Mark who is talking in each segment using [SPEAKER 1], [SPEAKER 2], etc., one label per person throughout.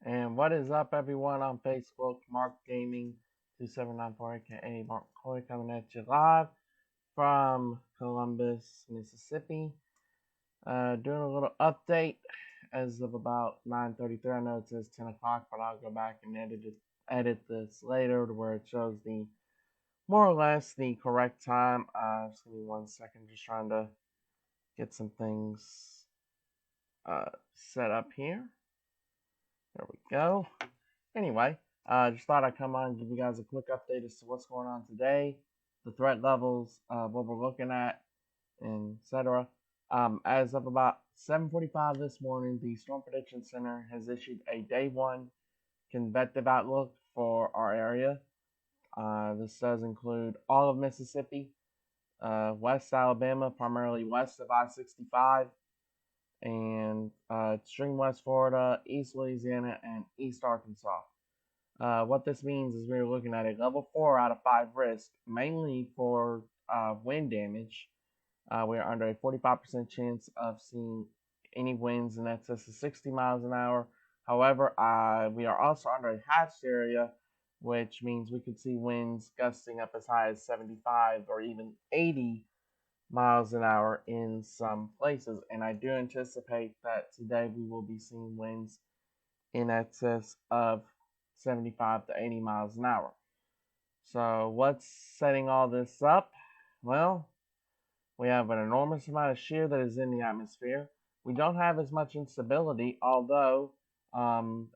[SPEAKER 1] And what is up, everyone, on Facebook? Mark Gaming 2794, aka Mark Coy, coming at you live from Columbus, Mississippi. Doing a little update as of about 9:33. I know it says 10 o'clock, but I'll go back and edit this later to where it shows the more or less the correct time. Just give me 1 second, just trying to get some things set up here. There we go. Anyway, just thought I'd come on and give you guys a quick update as to what's going on today, the threat levels, what we're looking at, etc. As of about 7:45 this morning, the Storm Prediction Center has issued a day one convective outlook for our area. This does include all of Mississippi, West Alabama, primarily west of I-65, and extreme West Florida, East Louisiana, and East Arkansas. What this means is we're looking at a level 4 out of 5 risk, mainly for wind damage. We are under a 45% chance of seeing any winds in excess of 60 miles an hour. However, we are also under a hatched area, which means we could see winds gusting up as high as 75 or even 80 miles an hour in some places. And I do anticipate that today we will be seeing winds in excess of 75 to 80 miles an hour. So what's setting all this up? Well, we have an enormous amount of shear that is in the atmosphere. We don't have as much instability, although,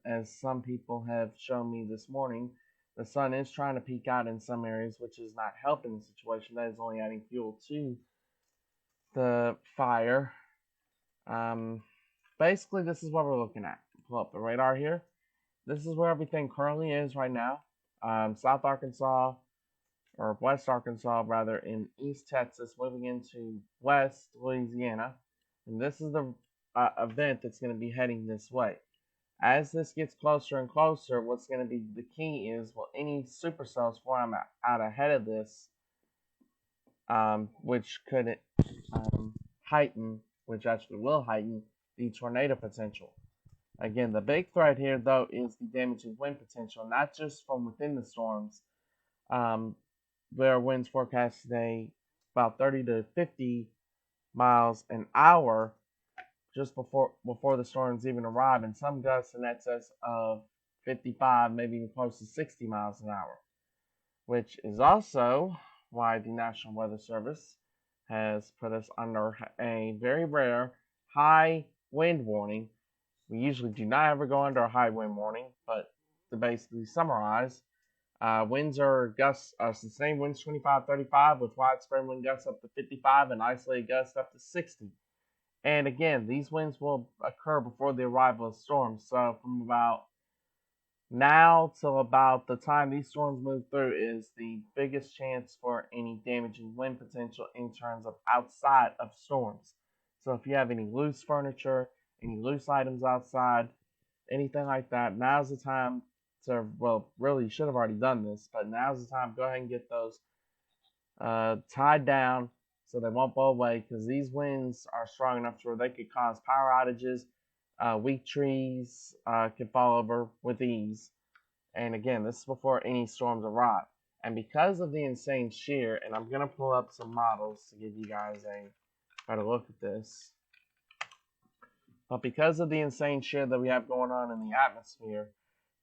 [SPEAKER 1] as some people have shown me this morning, the sun is trying to peek out in some areas, which is not helping the situation. That is only adding fuel to the fire. Basically, this is what we're looking at. Pull up the radar here. This is where everything currently is right now. South Arkansas, or West Arkansas rather, in East Texas, moving into West Louisiana. And this is the event that's going to be heading this way. As this gets closer and closer, what's going to be the key is, will any supercells form out ahead of this, which could heighten, which actually will heighten the tornado potential. Again, the big threat here, though, is the damaging wind potential, not just from within the storms. There are winds forecast today about 30 to 50 miles an hour just before the storms even arrive, and some gusts in excess of 55, maybe even close to 60 miles an hour, which is also why the National Weather Service has put us under a very rare high wind warning. We usually do not ever go under a high wind warning, but to basically summarize, winds are gusts, sustained winds 25-35 with widespread wind gusts up to 55 and isolated gusts up to 60. And again, these winds will occur before the arrival of storms. So from about now till about the time these storms move through is the biggest chance for any damaging wind potential in terms of outside of storms. So if you have any loose furniture, any loose items outside, anything like that, now's the time to, well, really, you should have already done this, but now's the time to go ahead and get those tied down so they won't blow away, because these winds are strong enough to where they could cause power outages. Weak trees can fall over with ease. And again, this is before any storms arrive. And because of the insane shear, and I'm going to pull up some models to give you guys a better look at this. But because of the insane shear that we have going on in the atmosphere,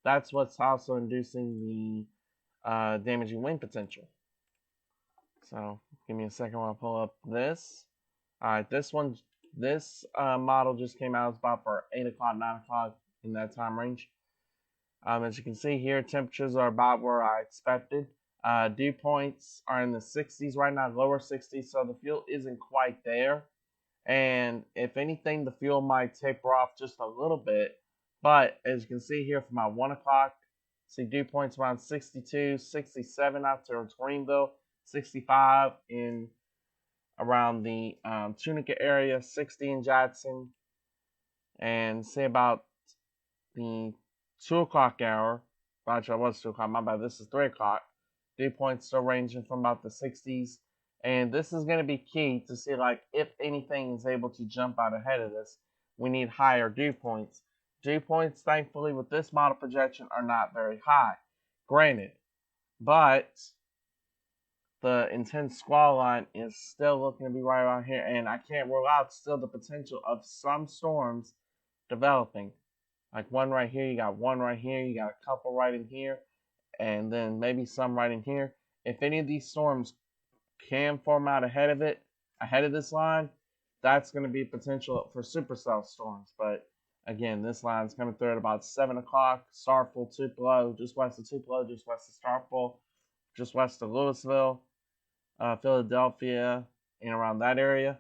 [SPEAKER 1] that's what's also inducing the damaging wind potential. So give me a second while I pull up this. Alright, this model just came out. It's about for 8 o'clock, 9 o'clock in that time range. As you can see here, temperatures are about where I expected. Dew points are in the 60s right now, lower 60s, so the fuel isn't quite there. And if anything, the fuel might taper off just a little bit. But as you can see here, from about 1 o'clock, see dew points around 62, 67 out towards Greenville, 65 in around the Tunica area, 60 in Jackson, and say about the 2 o'clock hour, actually I was 2 o'clock, my bad, this is 3 o'clock, dew points still ranging from about the 60s, and this is going to be key to see, like, if anything is able to jump out ahead of this, we need higher dew points. Dew points, thankfully, with this model projection are not very high. Granted, but the intense squall line is still looking to be right around here, and I can't rule out still the potential of some storms developing. Like one right here, you got one right here, you got a couple right in here, and then maybe some right in here. If any of these storms can form out ahead of this line, that's going to be potential for supercell storms. But again, this line's coming through at about 7 o'clock. Starkville, Tupelo, just west of Tupelo, just west of Starkville, just west of Louisville, Philadelphia, and around that area.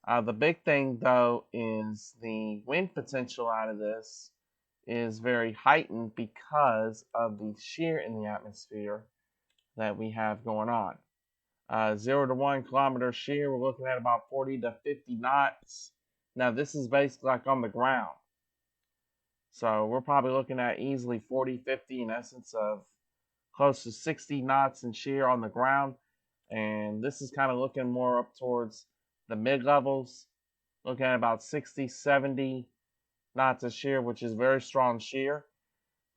[SPEAKER 1] The big thing, though, is the wind potential out of this is very heightened because of the shear in the atmosphere that we have going on. 0 to 1 kilometer shear, we're looking at about 40 to 50 knots. Now, this is basically like on the ground. So we're probably looking at easily 40, 50, in essence of close to 60 knots in shear on the ground. And this is kind of looking more up towards the mid-levels, looking at about 60, 70 knots of shear, which is very strong shear.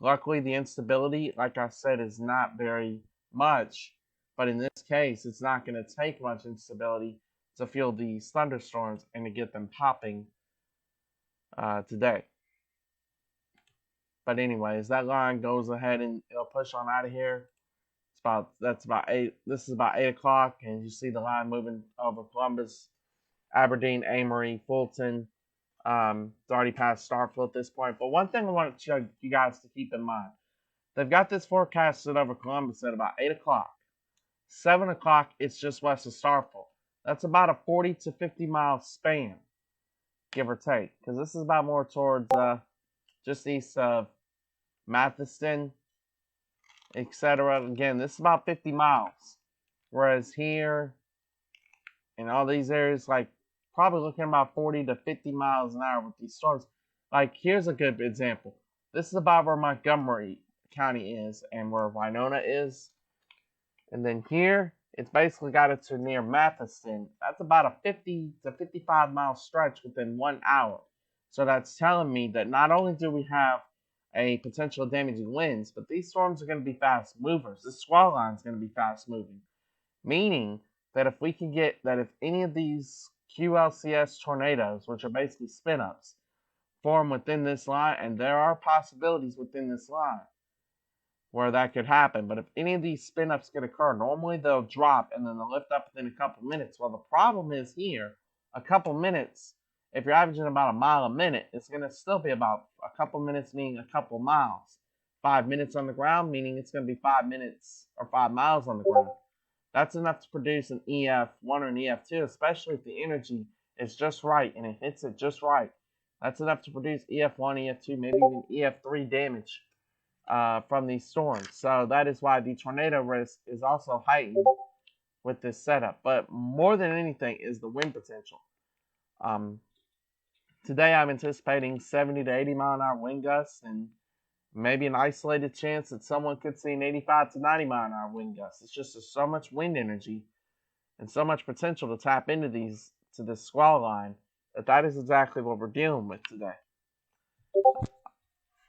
[SPEAKER 1] Luckily, the instability, like I said, is not very much. But in this case, it's not going to take much instability to feel these thunderstorms and to get them popping today. But anyways, that line goes ahead and it'll push on out of here. That's about 8. This is about 8 o'clock, and you see the line moving over Columbus, Aberdeen, Amory, Fulton. It's already past Starkville at this point. But one thing I want you guys to keep in mind, they've got this forecasted over Columbus at about 8 o'clock. 7 o'clock, it's just west of Starkville. That's about a 40 to 50 mile span, give or take, because this is about more towards just east of Matheson, etc. Again, this is about 50 miles, whereas here in all these areas, like probably looking at about 40 to 50 miles an hour with these storms. Like, here's a good example. This is about where Montgomery County is and where Winona is. And then here, it's basically got it to near Matheson. That's about a 50 to 55 mile stretch within 1 hour. So that's telling me that not only do we have a potential damaging winds, but these storms are going to be fast movers. This squall line is going to be fast moving. Meaning that if we can get, that if any of these QLCS tornadoes, which are basically spin-ups, form within this line, and there are possibilities within this line where that could happen, but if any of these spin-ups could occur, normally they'll drop and then they'll lift up within a couple minutes. Well, the problem is here, a couple minutes, if you're averaging about a mile a minute, it's going to still be about a couple minutes, meaning a couple miles. 5 minutes on the ground, meaning it's going to be 5 minutes or 5 miles on the ground. That's enough to produce an EF1 or an EF2, especially if the energy is just right and it hits it just right. That's enough to produce EF1, EF2, maybe even EF3 damage from these storms. So that is why the tornado risk is also heightened with this setup. But more than anything is the wind potential. Today I'm anticipating 70 to 80 mile an hour wind gusts and maybe an isolated chance that someone could see an 85 to 90 mile an hour wind gust. It's just there's so much wind energy and so much potential to tap into this squall line that is exactly what we're dealing with today.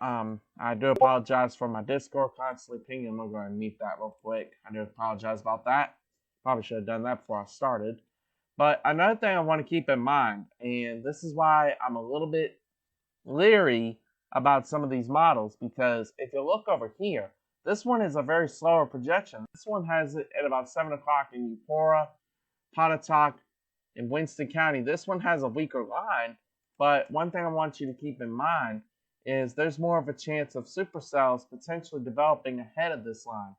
[SPEAKER 1] I do apologize for my Discord constantly pinging. I'm going to go ahead and mute that real quick. I do apologize about that. Probably should have done that before I started. But another thing I want to keep in mind, and this is why I'm a little bit leery about some of these models, because if you look over here, this one is a very slower projection. This one has it at about 7 o'clock in Eupora, Pontotoc, and Winston County. This one has a weaker line, but one thing I want you to keep in mind is there's more of a chance of supercells potentially developing ahead of this line.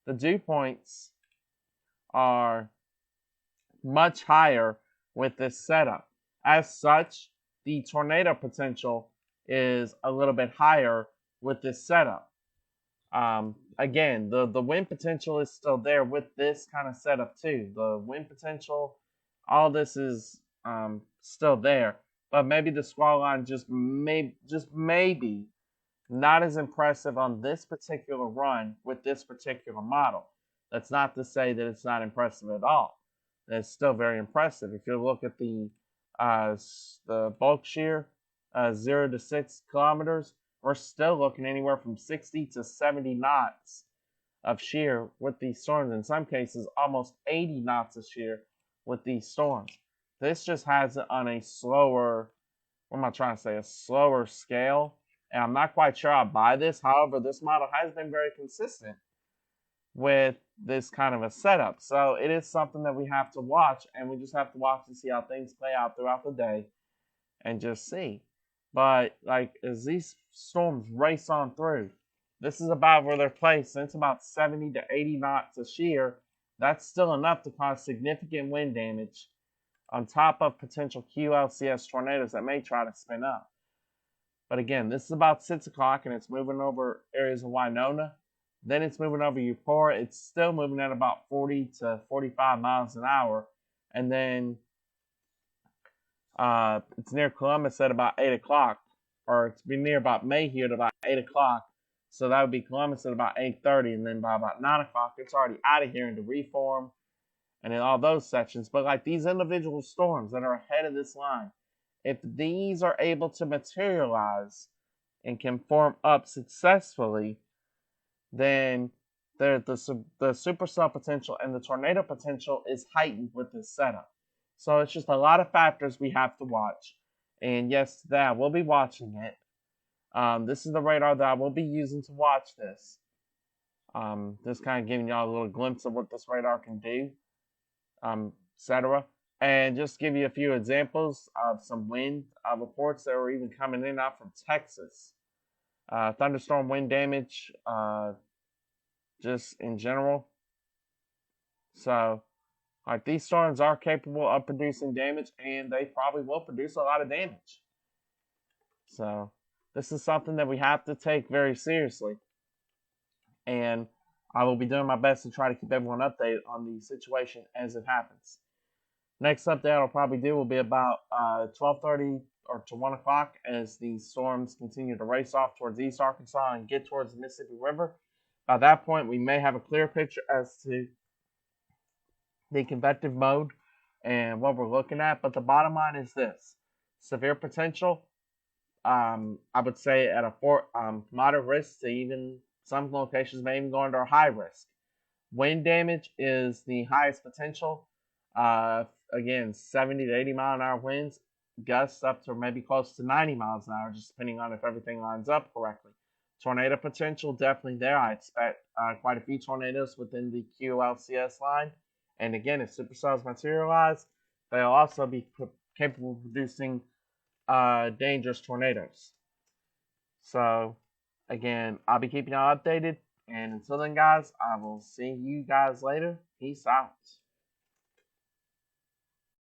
[SPEAKER 1] The dew points are much higher with this setup. As such, the tornado potential is a little bit higher with this setup. Again, the wind potential is still there with this kind of setup too. The wind potential, all this is still there. But maybe the squall line just maybe not as impressive on this particular run with this particular model. That's not to say that it's not impressive at all. It's still very impressive. If you look at the bulk shear, 0 to 6 kilometers, we're still looking anywhere from 60 to 70 knots of shear with these storms. In some cases, almost 80 knots of shear with these storms. This just has it on a slower, what am I trying to say, a slower scale. And I'm not quite sure I'll buy this. However, this model has been very consistent with this kind of a setup. So it is something that we have to watch, and we just have to watch and see how things play out throughout the day and just see. But like as these storms race on through, this is about where they're placed, and it's about 70 to 80 knots of shear. That's still enough to cause significant wind damage on top of potential QLCS tornadoes that may try to spin up. But again, this is about 6 o'clock, and it's moving over areas of Winona. Then it's moving over Eupora. It's still moving at about 40 to 45 miles an hour. And then it's near Columbus at about 8 o'clock. Or it's near about Mayhew at about 8 o'clock. So that would be Columbus at about 8:30. And then by about 9 o'clock, it's already out of here into Reform and in all those sections. But like these individual storms that are ahead of this line, if these are able to materialize and can form up successfully, then the supercell potential and the tornado potential is heightened with this setup. So it's just a lot of factors we have to watch. And yes, that we'll be watching it. This is the radar that I will be using to watch this. Just kind of giving y'all a little glimpse of what this radar can do, etc. And just give you a few examples of some wind reports that were even coming in out from Texas. Thunderstorm wind damage, just in general. So, like these storms are capable of producing damage, and they probably will produce a lot of damage. So, this is something that we have to take very seriously. And I will be doing my best to try to keep everyone updated on the situation as it happens. Next update I'll probably do will be about 12:30 or to 1 o'clock as these storms continue to race off towards East Arkansas and get towards the Mississippi River. By that point, we may have a clear picture as to the convective mode and what we're looking at. But the bottom line is this. Severe potential, I would say at a moderate risk to even some locations may even go under a high risk. Wind damage is the highest potential. Again, 70 to 80 mile an hour winds, gusts up to maybe close to 90 miles an hour, just depending on if everything lines up correctly. Tornado potential, definitely there. I expect quite a few tornadoes within the QLCS line. And again, if supercells materialize, they'll also be capable of producing dangerous tornadoes. So, again, I'll be keeping y'all updated. And until then, guys, I will see you guys later. Peace out.